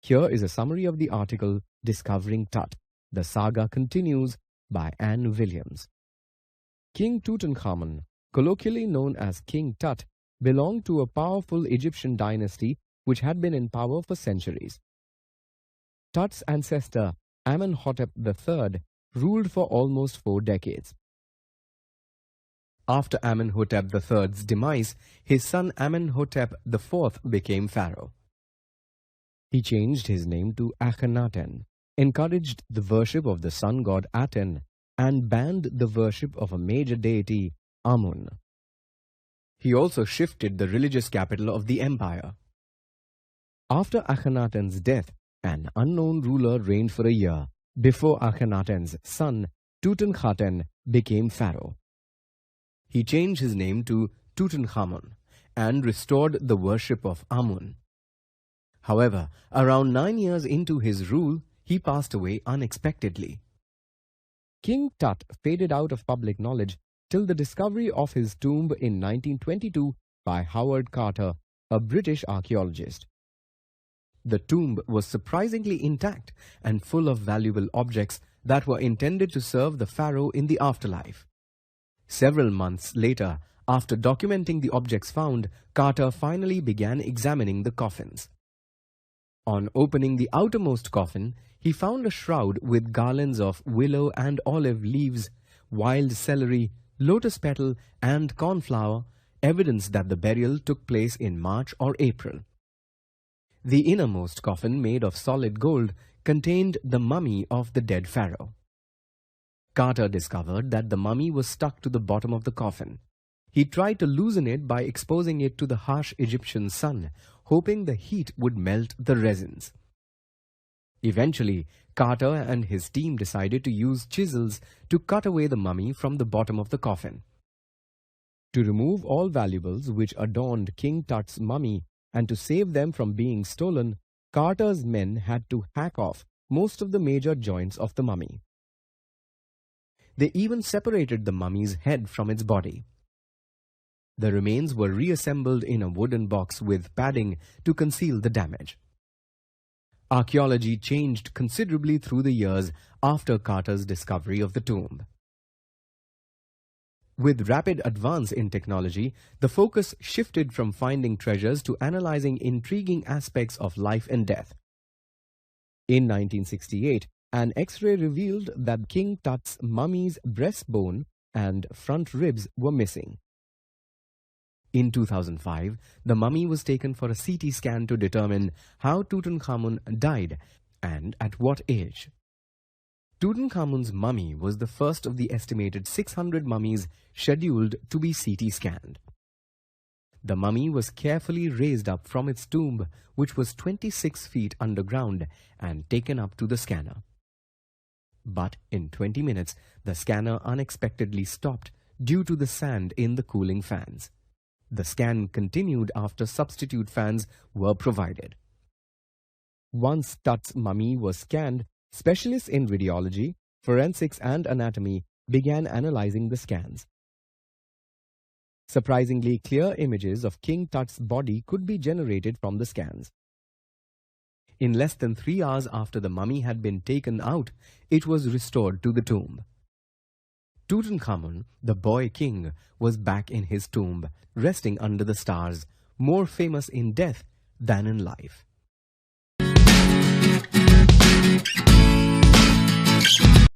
Here is a summary of the article Discovering Tut. The Saga Continues by Anne Williams. King Tutankhamun, colloquially known as King Tut, belonged to a powerful Egyptian dynasty which had been in power for centuries. Tut's ancestor, Amenhotep III, ruled for almost 4 decades. After Amenhotep III's demise, his son Amenhotep IV became pharaoh. He changed his name to Akhenaten, encouraged the worship of the sun god Aten, and banned the worship of a major deity, Amun. He also shifted the religious capital of the empire. After Akhenaten's death, an unknown ruler reigned for a year before Akhenaten's son, Tutankhaten, became pharaoh. He changed his name to Tutankhamun and restored the worship of Amun. However, around 9 years into his rule, he passed away unexpectedly. King Tut faded out of public knowledge till the discovery of his tomb in 1922 by Howard Carter, a British archaeologist. The tomb was surprisingly intact and full of valuable objects that were intended to serve the pharaoh in the afterlife. Several months later, after documenting the objects found, Carter finally began examining the coffins. On opening the outermost coffin, he found a shroud with garlands of willow and olive leaves, wild celery, lotus petal, and cornflower, evidence that the burial took place in March or April. The innermost coffin, made of solid gold, contained the mummy of the dead pharaoh. Carter discovered that the mummy was stuck to the bottom of the coffin. He tried to loosen it by exposing it to the harsh Egyptian sun, hoping the heat would melt the resins. Eventually, Carter and his team decided to use chisels to cut away the mummy from the bottom of the coffin. To remove all valuables which adorned King Tut's mummy and to save them from being stolen, Carter's men had to hack off most of the major joints of the mummy. They even separated the mummy's head from its body. The remains were reassembled in a wooden box with padding to conceal the damage. Archaeology changed considerably through the years after Carter's discovery of the tomb. With rapid advance in technology, the focus shifted from finding treasures to analyzing intriguing aspects of life and death. In 1968, an X-ray revealed that King Tut's mummy's breastbone and front ribs were missing. In 2005, the mummy was taken for a CT scan to determine how Tutankhamun died and at what age. Tutankhamun's mummy was the first of the estimated 600 mummies scheduled to be CT scanned. The mummy was carefully raised up from its tomb, which was 26 feet underground, and taken up to the scanner. But in 20 minutes, the scanner unexpectedly stopped due to the sand in the cooling fans. The scan continued after substitute fans were provided. Once Tut's mummy was scanned, specialists in radiology, forensics, and anatomy began analyzing the scans. Surprisingly clear images of King Tut's body could be generated from the scans. In less than 3 hours after the mummy had been taken out, it was restored to the tomb. Tutankhamun, the boy king, was back in his tomb, resting under the stars, more famous in death than in life.